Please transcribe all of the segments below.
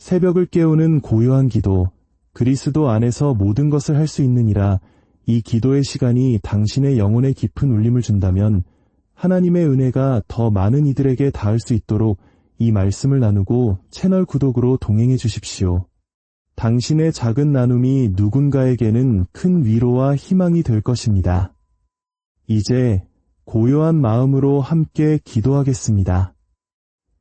새벽을 깨우는 고요한 기도, 그리스도 안에서 모든 것을 할 수 있느니라. 이 기도의 시간이 당신의 영혼에 깊은 울림을 준다면 하나님의 은혜가 더 많은 이들에게 닿을 수 있도록 이 말씀을 나누고 채널 구독으로 동행해 주십시오. 당신의 작은 나눔이 누군가에게는 큰 위로와 희망이 될 것입니다. 이제 고요한 마음으로 함께 기도하겠습니다.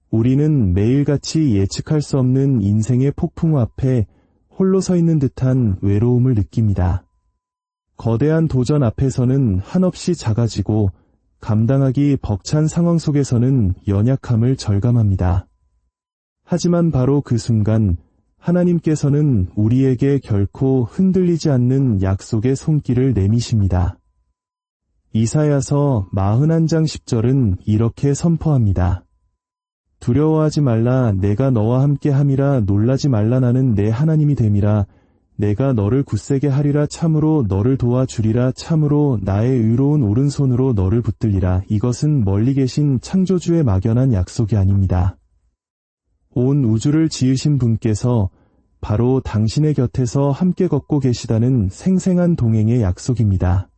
우리는 매일같이 예측할 수 없는 인생의 폭풍 앞에 홀로 서 있는 듯한 외로움을 느낍니다. 거대한 도전 앞에서는 한없이 작아지고 감당하기 벅찬 상황 속에서는 연약함을 절감합니다. 하지만 바로 그 순간 하나님께서는 우리에게 결코 흔들리지 않는 약속의 손길을 내미십니다. 이사야서 41장 10절은 이렇게 선포합니다. 두려워하지 말라. 내가 너와 함께 함이라. 놀라지 말라. 나는 내 하나님이 됨이라. 내가 너를 굳세게 하리라. 참으로 너를 도와주리라. 참으로 나의 의로운 오른손으로 너를 붙들리라. 이것은 멀리 계신 창조주의 막연한 약속이 아닙니다. 온 우주를 지으신 분께서 바로 당신의 곁에서 함께 걷고 계시다는 생생한 동행의 약속입니다.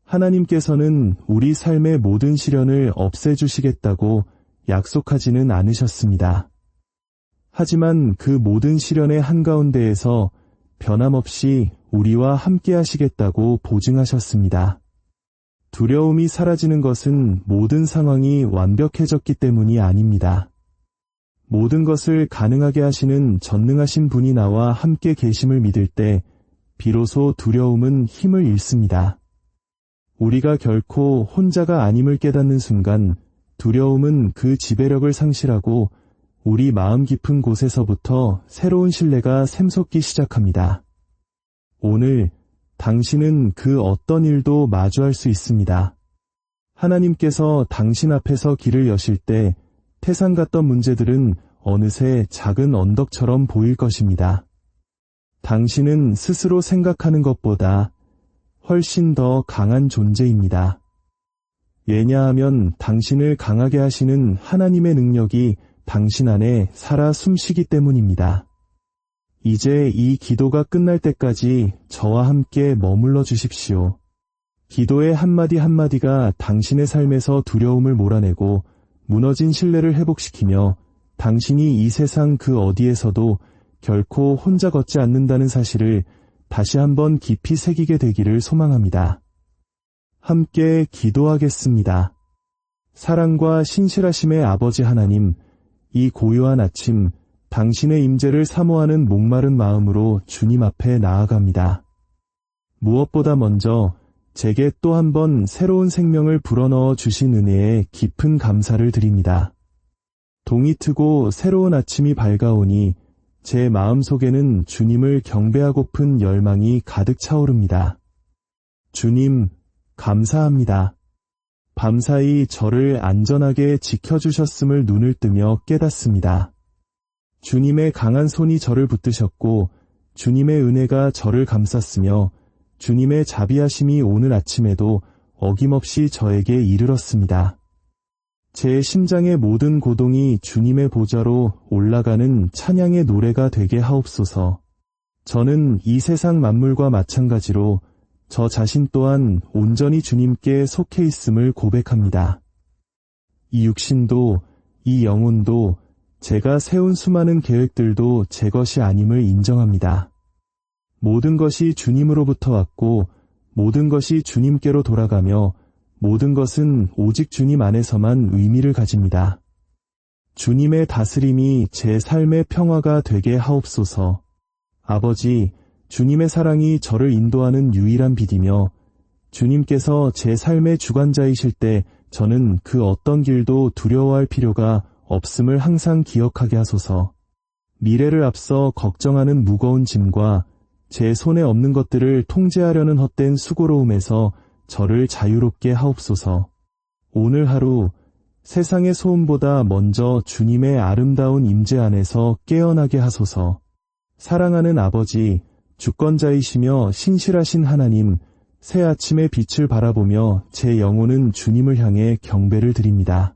하나님께서는 우리 삶의 모든 시련을 없애주시겠다고 약속하지는 않으셨습니다. 하지만 그 모든 시련의 한가운데에서 변함없이 우리와 함께 하시겠다고 보증하셨습니다. 두려움이 사라지는 것은 모든 상황이 완벽해졌기 때문이 아닙니다. 모든 것을 가능하게 하시는 전능하신 분이 나와 함께 계심을 믿을 때 비로소 두려움은 힘을 잃습니다. 우리가 결코 혼자가 아님을 깨닫는 순간 두려움은 그 지배력을 상실하고 우리 마음 깊은 곳에서부터 새로운 신뢰가 샘솟기 시작합니다. 오늘 당신은 그 어떤 일도 마주할 수 있습니다. 하나님께서 당신 앞에서 길을 여실 때 태산 같던 문제들은 어느새 작은 언덕처럼 보일 것입니다. 당신은 스스로 생각하는 것보다 훨씬 더 강한 존재입니다. 왜냐하면 당신을 강하게 하시는 하나님의 능력이 당신 안에 살아 숨쉬기 때문입니다. 이제 이 기도가 끝날 때까지 저와 함께 머물러 주십시오. 기도의 한마디 한마디가 당신의 삶에서 두려움을 몰아내고 무너진 신뢰를 회복시키며 당신이 이 세상 그 어디에서도 결코 혼자 걷지 않는다는 사실을 다시 한번 깊이 새기게 되기를 소망합니다. 함께 기도하겠습니다. 사랑과 신실하심의 아버지 하나님, 이 고요한 아침 당신의 임재를 사모하는 목마른 마음으로 주님 앞에 나아갑니다. 무엇보다 먼저 제게 또 한 번 새로운 생명을 불어넣어 주신 은혜에 깊은 감사를 드립니다. 동이 트고 새로운 아침이 밝아오니 제 마음속에는 주님을 경배하고픈 열망이 가득 차오릅니다. 주님, 감사합니다. 밤사이 저를 안전하게 지켜주셨음을 눈을 뜨며 깨닫습니다. 주님의 강한 손이 저를 붙드셨고 주님의 은혜가 저를 감쌌으며 주님의 자비하심이 오늘 아침에도 어김없이 저에게 이르렀습니다. 제 심장의 모든 고동이 주님의 보좌로 올라가는 찬양의 노래가 되게 하옵소서. 저는 이 세상 만물과 마찬가지로 저 자신 또한 온전히 주님께 속해 있음을 고백합니다. 이 육신도 이 영혼도 제가 세운 수많은 계획들도 제 것이 아님을 인정합니다. 모든 것이 주님으로부터 왔고 모든 것이 주님께로 돌아가며 모든 것은 오직 주님 안에서만 의미를 가집니다. 주님의 다스림이 제 삶의 평화가 되게 하옵소서. 아버지, 주님의 사랑이 저를 인도하는 유일한 빛이며 주님께서 제 삶의 주관자이실 때 저는 그 어떤 길도 두려워할 필요가 없음을 항상 기억하게 하소서. 미래를 앞서 걱정하는 무거운 짐과 제 손에 없는 것들을 통제하려는 헛된 수고로움에서 저를 자유롭게 하옵소서. 오늘 하루 세상의 소음보다 먼저 주님의 아름다운 임재 안에서 깨어나게 하소서. 사랑하는 아버지, 주권자이시며 신실하신 하나님, 새 아침의 빛을 바라보며 제 영혼은 주님을 향해 경배를 드립니다.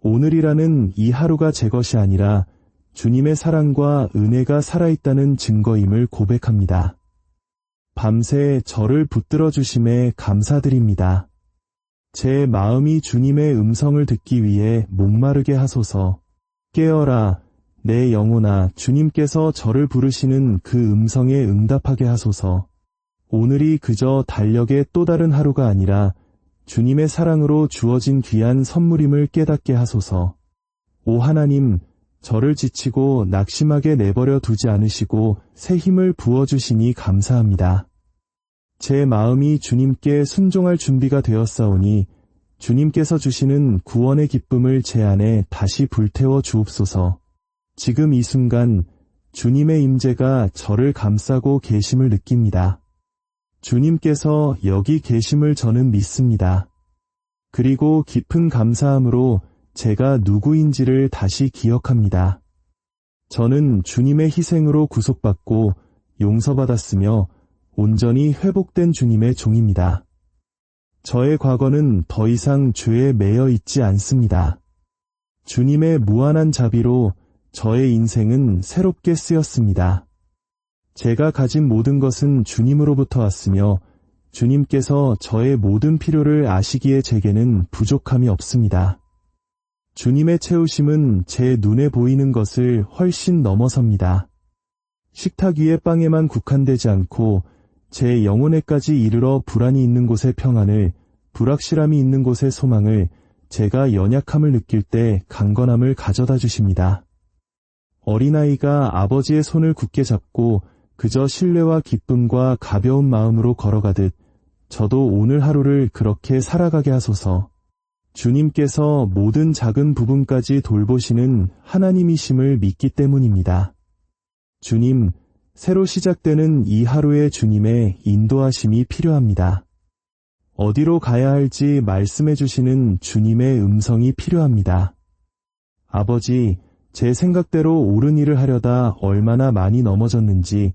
오늘이라는 이 하루가 제 것이 아니라 주님의 사랑과 은혜가 살아있다는 증거임을 고백합니다. 밤새 저를 붙들어 주심에 감사드립니다. 제 마음이 주님의 음성을 듣기 위해 목마르게 하소서. 깨어라, 내 영혼아, 주님께서 저를 부르시는 그 음성에 응답하게 하소서. 오늘이 그저 달력의 또 다른 하루가 아니라 주님의 사랑으로 주어진 귀한 선물임을 깨닫게 하소서. 오 하나님, 저를 지치고 낙심하게 내버려 두지 않으시고 새 힘을 부어주시니 감사합니다. 제 마음이 주님께 순종할 준비가 되었사오니 주님께서 주시는 구원의 기쁨을 제 안에 다시 불태워 주옵소서. 지금 이 순간 주님의 임재가 저를 감싸고 계심을 느낍니다. 주님께서 여기 계심을 저는 믿습니다. 그리고 깊은 감사함으로 제가 누구인지를 다시 기억합니다. 저는 주님의 희생으로 구속받고 용서받았으며 온전히 회복된 주님의 종입니다. 저의 과거는 더 이상 죄에 매여 있지 않습니다. 주님의 무한한 자비로 저의 인생은 새롭게 쓰였습니다. 제가 가진 모든 것은 주님으로부터 왔으며 주님께서 저의 모든 필요를 아시기에 제게는 부족함이 없습니다. 주님의 채우심은 제 눈에 보이는 것을 훨씬 넘어섭니다. 식탁 위의 빵에만 국한되지 않고 제 영혼에까지 이르러 불안이 있는 곳의 평안을, 불확실함이 있는 곳의 소망을, 제가 연약함을 느낄 때 강건함을 가져다 주십니다. 어린아이가 아버지의 손을 굳게 잡고 그저 신뢰와 기쁨과 가벼운 마음으로 걸어가듯 저도 오늘 하루를 그렇게 살아가게 하소서. 주님께서 모든 작은 부분까지 돌보시는 하나님이심을 믿기 때문입니다. 주님, 새로 시작되는 이 하루에 주님의 인도하심이 필요합니다. 어디로 가야 할지 말씀해 주시는 주님의 음성이 필요합니다. 아버지, 제 생각대로 옳은 일을 하려다 얼마나 많이 넘어졌는지,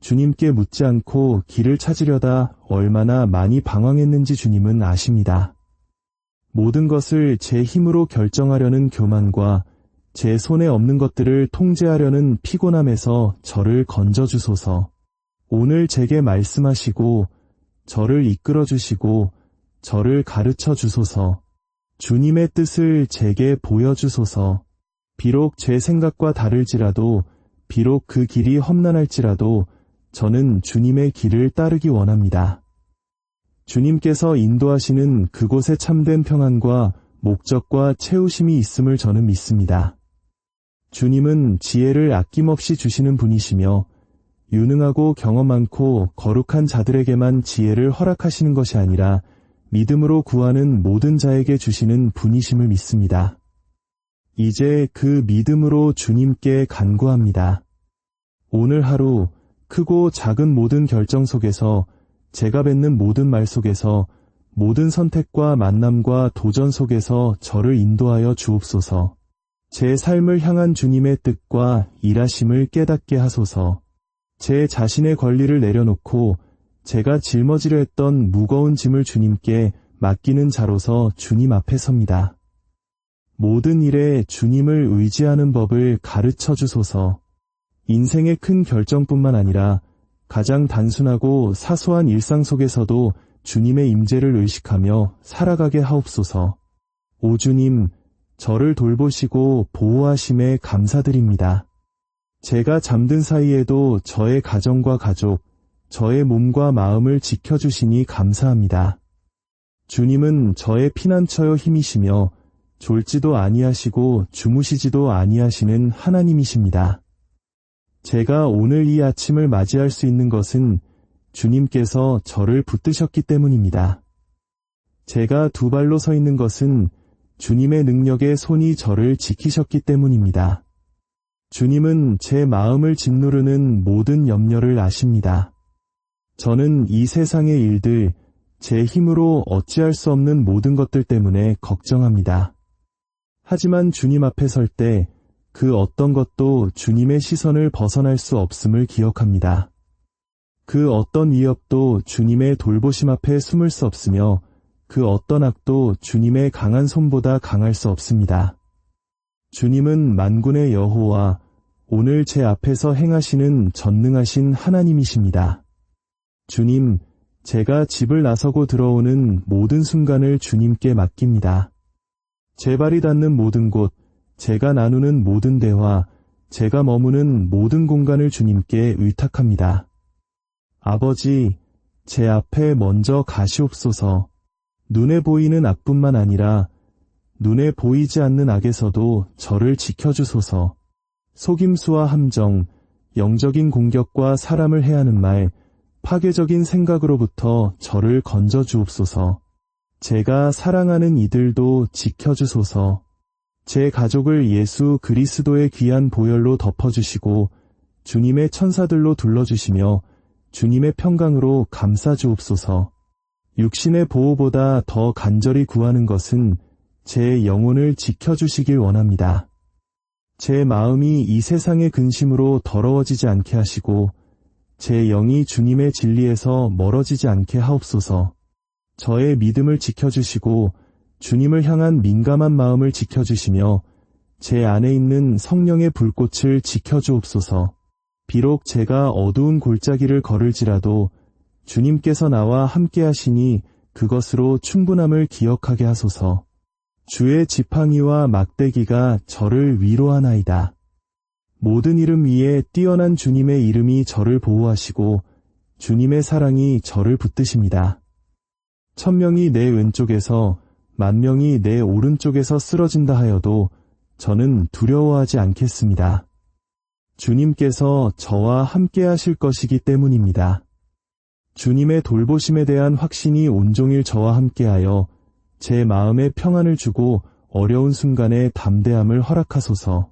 주님께 묻지 않고 길을 찾으려다 얼마나 많이 방황했는지 주님은 아십니다. 모든 것을 제 힘으로 결정하려는 교만과 제 손에 없는 것들을 통제하려는 피곤함에서 저를 건져주소서. 오늘 제게 말씀하시고 저를 이끌어 주시고 저를 가르쳐 주소서. 주님의 뜻을 제게 보여주소서. 비록 제 생각과 다를지라도, 비록 그 길이 험난할지라도 저는 주님의 길을 따르기 원합니다. 주님께서 인도하시는 그곳에 참된 평안과 목적과 채우심이 있음을 저는 믿습니다. 주님은 지혜를 아낌없이 주시는 분이시며 유능하고 경험 많고 거룩한 자들에게만 지혜를 허락하시는 것이 아니라 믿음으로 구하는 모든 자에게 주시는 분이심을 믿습니다. 이제 그 믿음으로 주님께 간구합니다. 오늘 하루 크고 작은 모든 결정 속에서, 제가 뱉는 모든 말 속에서, 모든 선택과 만남과 도전 속에서 저를 인도하여 주옵소서. 제 삶을 향한 주님의 뜻과 일하심을 깨닫게 하소서. 제 자신의 권리를 내려놓고 제가 짊어지려 했던 무거운 짐을 주님께 맡기는 자로서 주님 앞에 섭니다. 모든 일에 주님을 의지하는 법을 가르쳐 주소서. 인생의 큰 결정뿐만 아니라 가장 단순하고 사소한 일상 속에서도 주님의 임재를 의식하며 살아가게 하옵소서. 오 주님, 저를 돌보시고 보호하심에 감사드립니다. 제가 잠든 사이에도 저의 가정과 가족, 저의 몸과 마음을 지켜주시니 감사합니다. 주님은 저의 피난처여 힘이시며 졸지도 아니하시고 주무시지도 아니하시는 하나님이십니다. 제가 오늘 이 아침을 맞이할 수 있는 것은 주님께서 저를 붙드셨기 때문입니다. 제가 두 발로 서 있는 것은 주님의 능력의 손이 저를 지키셨기 때문입니다. 주님은 제 마음을 짓누르는 모든 염려를 아십니다. 저는 이 세상의 일들, 제 힘으로 어찌할 수 없는 모든 것들 때문에 걱정합니다. 하지만 주님 앞에 설 때 그 어떤 것도 주님의 시선을 벗어날 수 없음을 기억합니다. 그 어떤 위협도 주님의 돌보심 앞에 숨을 수 없으며 그 어떤 악도 주님의 강한 손보다 강할 수 없습니다. 주님은 만군의 여호와, 오늘 제 앞에서 행하시는 전능하신 하나님이십니다. 주님, 제가 집을 나서고 들어오는 모든 순간을 주님께 맡깁니다. 제 발이 닿는 모든 곳, 제가 나누는 모든 대화, 제가 머무는 모든 공간을 주님께 의탁합니다. 아버지, 제 앞에 먼저 가시옵소서. 눈에 보이는 악뿐만 아니라 눈에 보이지 않는 악에서도 저를 지켜주소서. 속임수와 함정, 영적인 공격과 사람을 해하는 말, 파괴적인 생각으로부터 저를 건져주옵소서. 제가 사랑하는 이들도 지켜주소서. 제 가족을 예수 그리스도의 귀한 보혈로 덮어주시고 주님의 천사들로 둘러주시며 주님의 평강으로 감싸주옵소서. 육신의 보호보다 더 간절히 구하는 것은 제 영혼을 지켜주시길 원합니다. 제 마음이 이 세상의 근심으로 더러워지지 않게 하시고 제 영이 주님의 진리에서 멀어지지 않게 하옵소서. 저의 믿음을 지켜주시고 주님을 향한 민감한 마음을 지켜주시며 제 안에 있는 성령의 불꽃을 지켜주옵소서. 비록 제가 어두운 골짜기를 걸을지라도 주님께서 나와 함께 하시니 그것으로 충분함을 기억하게 하소서. 주의 지팡이와 막대기가 저를 위로하나이다. 모든 이름 위에 뛰어난 주님의 이름이 저를 보호하시고 주님의 사랑이 저를 붙드십니다. 1000명이 내 왼쪽에서 10,000명이 내 오른쪽에서 쓰러진다 하여도 저는 두려워하지 않겠습니다. 주님께서 저와 함께 하실 것이기 때문입니다. 주님의 돌보심에 대한 확신이 온종일 저와 함께하여 제 마음에 평안을 주고 어려운 순간에 담대함을 허락하소서.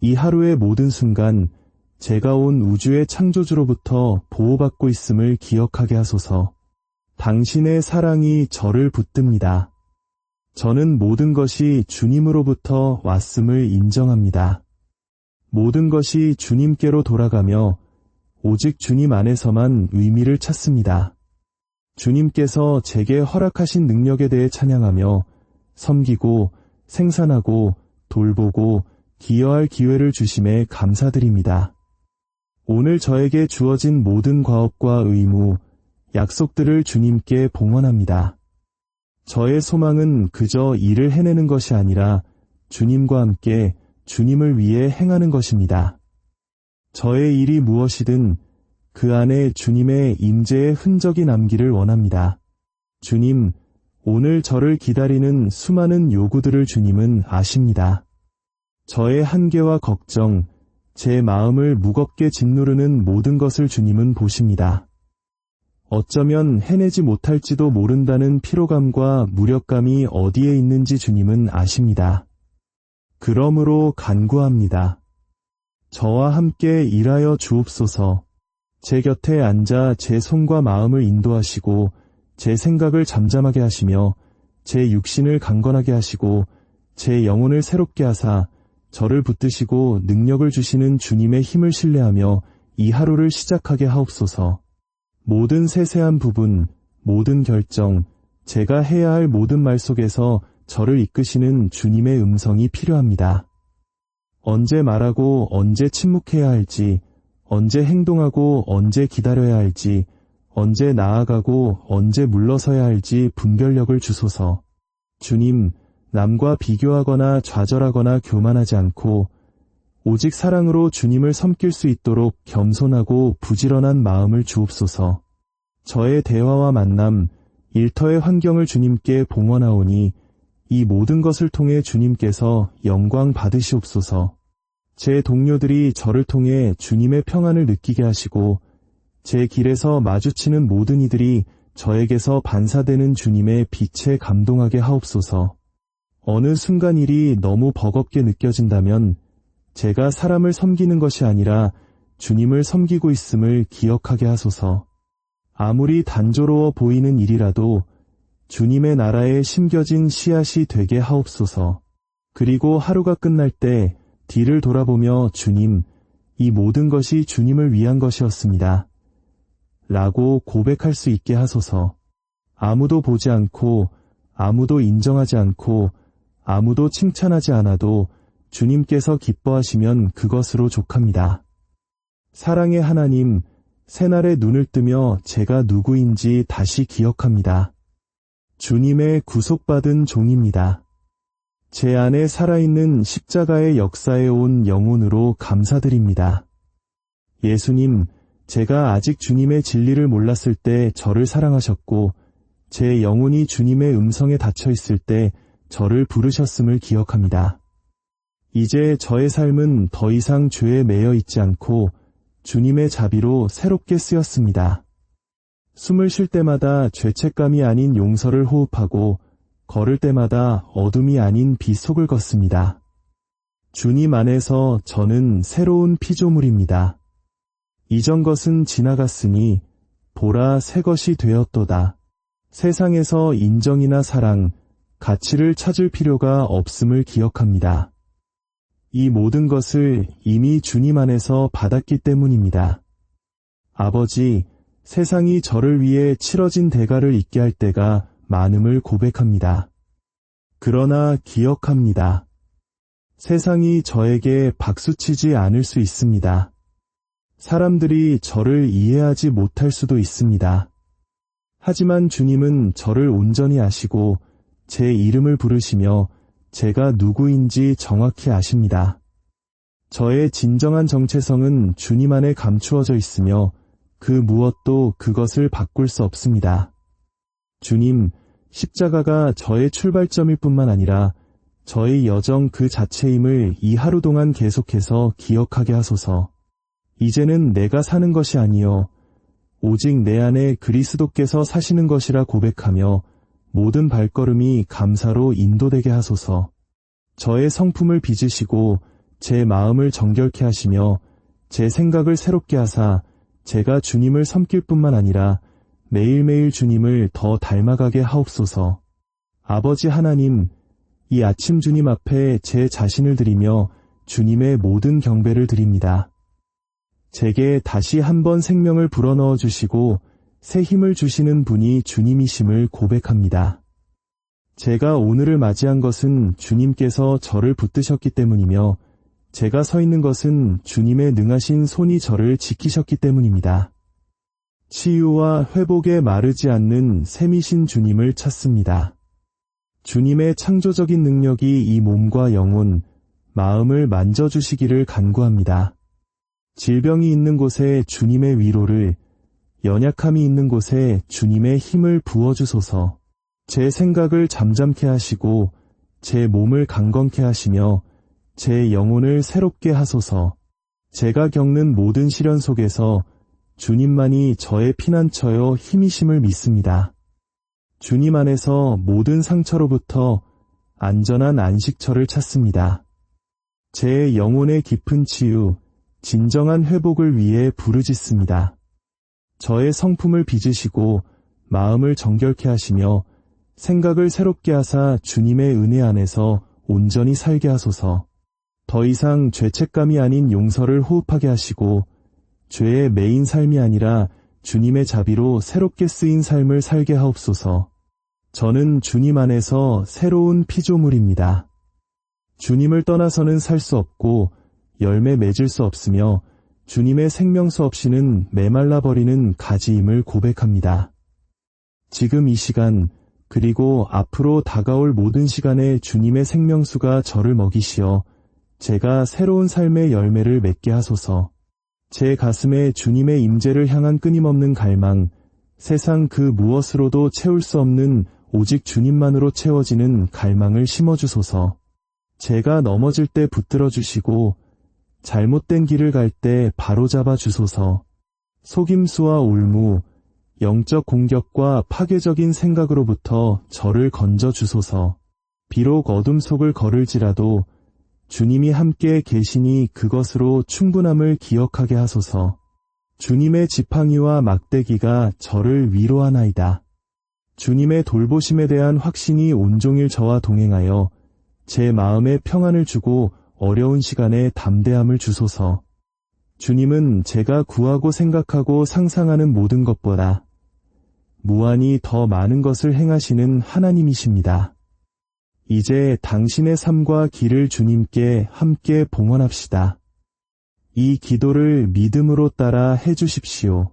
이 하루의 모든 순간 제가 온 우주의 창조주로부터 보호받고 있음을 기억하게 하소서. 당신의 사랑이 저를 붙듭니다. 저는 모든 것이 주님으로부터 왔음을 인정합니다. 모든 것이 주님께로 돌아가며 오직 주님 안에서만 의미를 찾습니다. 주님께서 제게 허락하신 능력에 대해 찬양하며 섬기고 생산하고 돌보고 기여할 기회를 주심에 감사드립니다. 오늘 저에게 주어진 모든 과업과 의무, 약속들을 주님께 봉헌합니다. 저의 소망은 그저 일을 해내는 것이 아니라 주님과 함께 주님을 위해 행하는 것입니다. 저의 일이 무엇이든 그 안에 주님의 임재의 흔적이 남기를 원합니다. 주님, 오늘 저를 기다리는 수많은 요구들을 주님은 아십니다. 저의 한계와 걱정, 제 마음을 무겁게 짓누르는 모든 것을 주님은 보십니다. 어쩌면 해내지 못할지도 모른다는 피로감과 무력감이 어디에 있는지 주님은 아십니다. 그러므로 간구합니다. 저와 함께 일하여 주옵소서. 제 곁에 앉아 제 손과 마음을 인도하시고 제 생각을 잠잠하게 하시며 제 육신을 강건하게 하시고 제 영혼을 새롭게 하사 저를 붙드시고 능력을 주시는 주님의 힘을 신뢰하며 이 하루를 시작하게 하옵소서. 모든 세세한 부분, 모든 결정, 제가 해야 할 모든 말 속에서 저를 이끄시는 주님의 음성이 필요합니다. 언제 말하고 언제 침묵해야 할지, 언제 행동하고 언제 기다려야 할지, 언제 나아가고 언제 물러서야 할지 분별력을 주소서. 주님, 남과 비교하거나 좌절하거나 교만하지 않고 오직 사랑으로 주님을 섬길 수 있도록 겸손하고 부지런한 마음을 주옵소서. 저의 대화와 만남, 일터의 환경을 주님께 봉헌하오니 이 모든 것을 통해 주님께서 영광 받으시옵소서. 제 동료들이 저를 통해 주님의 평안을 느끼게 하시고 제 길에서 마주치는 모든 이들이 저에게서 반사되는 주님의 빛에 감동하게 하옵소서. 어느 순간 일이 너무 버겁게 느껴진다면 제가 사람을 섬기는 것이 아니라 주님을 섬기고 있음을 기억하게 하소서. 아무리 단조로워 보이는 일이라도 주님의 나라에 심겨진 씨앗이 되게 하옵소서. 그리고 하루가 끝날 때 뒤를 돌아보며 주님, 이 모든 것이 주님을 위한 것이었습니다. 라고 고백할 수 있게 하소서. 아무도 보지 않고 아무도 인정하지 않고 아무도 칭찬하지 않아도 주님께서 기뻐하시면 그것으로 족합니다. 사랑의 하나님, 새날에 눈을 뜨며 제가 누구인지 다시 기억합니다. 주님의 구속받은 종입니다. 제 안에 살아있는 십자가의 역사에 온 영혼으로 감사드립니다. 예수님, 제가 아직 주님의 진리를 몰랐을 때 저를 사랑하셨고, 제 영혼이 주님의 음성에 닫혀 있을 때 저를 부르셨음을 기억합니다. 이제 저의 삶은 더 이상 죄에 매여 있지 않고 주님의 자비로 새롭게 쓰였습니다. 숨을 쉴 때마다 죄책감이 아닌 용서를 호흡하고 걸을 때마다 어둠이 아닌 빛 속을 걷습니다. 주님 안에서 저는 새로운 피조물입니다. 이전 것은 지나갔으니 보라 새 것이 되었도다. 세상에서 인정이나 사랑, 가치를 찾을 필요가 없음을 기억합니다. 이 모든 것을 이미 주님 안에서 받았기 때문입니다. 아버지, 세상이 저를 위해 치러진 대가를 잊게 할 때가 많음을 고백합니다. 그러나 기억합니다. 세상이 저에게 박수치지 않을 수 있습니다. 사람들이 저를 이해하지 못할 수도 있습니다. 하지만 주님은 저를 온전히 아시고 제 이름을 부르시며 제가 누구인지 정확히 아십니다. 저의 진정한 정체성은 주님 안에 감추어져 있으며 그 무엇도 그것을 바꿀 수 없습니다. 주님, 십자가가 저의 출발점일 뿐만 아니라 저의 여정 그 자체임을 이 하루 동안 계속해서 기억하게 하소서. 이제는 내가 사는 것이 아니요 오직 내 안에 그리스도께서 사시는 것이라 고백하며 모든 발걸음이 감사로 인도되게 하소서. 저의 성품을 빚으시고 제 마음을 정결케 하시며 제 생각을 새롭게 하사 제가 주님을 섬길 뿐만 아니라 매일매일 주님을 더 닮아가게 하옵소서. 아버지 하나님, 이 아침 주님 앞에 제 자신을 드리며 주님의 모든 경배를 드립니다. 제게 다시 한번 생명을 불어넣어 주시고 새 힘을 주시는 분이 주님이심을 고백합니다. 제가 오늘을 맞이한 것은 주님께서 저를 붙드셨기 때문이며 제가 서 있는 것은 주님의 능하신 손이 저를 지키셨기 때문입니다. 치유와 회복에 마르지 않는 샘이신 주님을 찾습니다. 주님의 창조적인 능력이 이 몸과 영혼, 마음을 만져주시기를 간구합니다. 질병이 있는 곳에 주님의 위로를, 연약함이 있는 곳에 주님의 힘을 부어주소서. 제 생각을 잠잠케 하시고 제 몸을 강건케 하시며 제 영혼을 새롭게 하소서. 제가 겪는 모든 시련 속에서 주님만이 저의 피난처요 힘이심을 믿습니다. 주님 안에서 모든 상처로부터 안전한 안식처를 찾습니다. 제 영혼의 깊은 치유, 진정한 회복을 위해 부르짖습니다. 저의 성품을 빚으시고 마음을 정결케 하시며 생각을 새롭게 하사 주님의 은혜 안에서 온전히 살게 하소서. 더 이상 죄책감이 아닌 용서를 호흡하게 하시고 죄의 매인 삶이 아니라 주님의 자비로 새롭게 쓰인 삶을 살게 하옵소서. 저는 주님 안에서 새로운 피조물입니다. 주님을 떠나서는 살 수 없고 열매 맺을 수 없으며 주님의 생명수 없이는 메말라버리는 가지임을 고백합니다. 지금 이 시간 그리고 앞으로 다가올 모든 시간에 주님의 생명수가 저를 먹이시어 제가 새로운 삶의 열매를 맺게 하소서. 제 가슴에 주님의 임재를 향한 끊임없는 갈망, 세상 그 무엇으로도 채울 수 없는 오직 주님만으로 채워지는 갈망을 심어주소서. 제가 넘어질 때 붙들어 주시고 잘못된 길을 갈 때 바로잡아 주소서. 속임수와 올무, 영적 공격과 파괴적인 생각으로부터 저를 건져 주소서. 비록 어둠 속을 걸을지라도 주님이 함께 계시니 그것으로 충분함을 기억하게 하소서. 주님의 지팡이와 막대기가 저를 위로하나이다. 주님의 돌보심에 대한 확신이 온종일 저와 동행하여 제 마음에 평안을 주고 어려운 시간에 담대함을 주소서. 주님은 제가 구하고 생각하고 상상하는 모든 것보다 무한히 더 많은 것을 행하시는 하나님이십니다. 이제 당신의 삶과 길을 주님께 함께 봉헌합시다. 이 기도를 믿음으로 따라 해주십시오.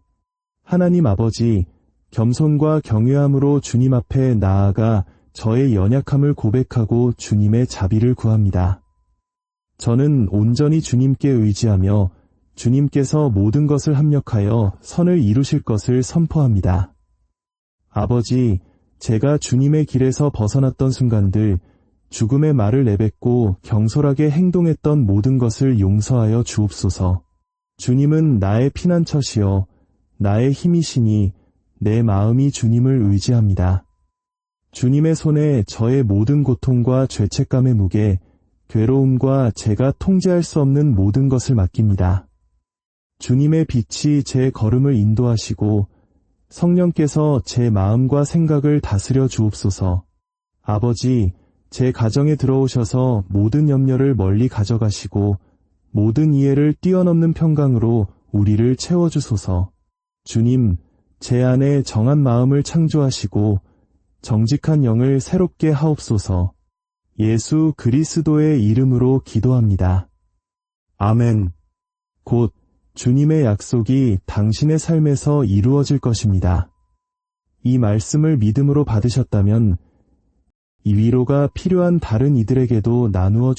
하나님 아버지, 겸손과 경외함으로 주님 앞에 나아가 저의 연약함을 고백하고 주님의 자비를 구합니다. 저는 온전히 주님께 의지하며 주님께서 모든 것을 합력하여 선을 이루실 것을 선포합니다. 아버지, 제가 주님의 길에서 벗어났던 순간들, 죽음의 말을 내뱉고 경솔하게 행동했던 모든 것을 용서하여 주옵소서. 주님은 나의 피난처시여 나의 힘이시니 내 마음이 주님을 의지합니다. 주님의 손에 저의 모든 고통과 죄책감의 무게, 괴로움과 제가 통제할 수 없는 모든 것을 맡깁니다. 주님의 빛이 제 걸음을 인도하시고 성령께서 제 마음과 생각을 다스려 주옵소서. 아버지, 제 가정에 들어오셔서 모든 염려를 멀리 가져가시고 모든 이해를 뛰어넘는 평강으로 우리를 채워주소서. 주님, 제 안에 정한 마음을 창조하시고 정직한 영을 새롭게 하옵소서. 예수 그리스도의 이름으로 기도합니다. 아멘. 곧 주님의 약속이 당신의 삶에서 이루어질 것입니다. 이 말씀을 믿음으로 받으셨다면 이 위로가 필요한 다른 이들에게도 나누어 주시기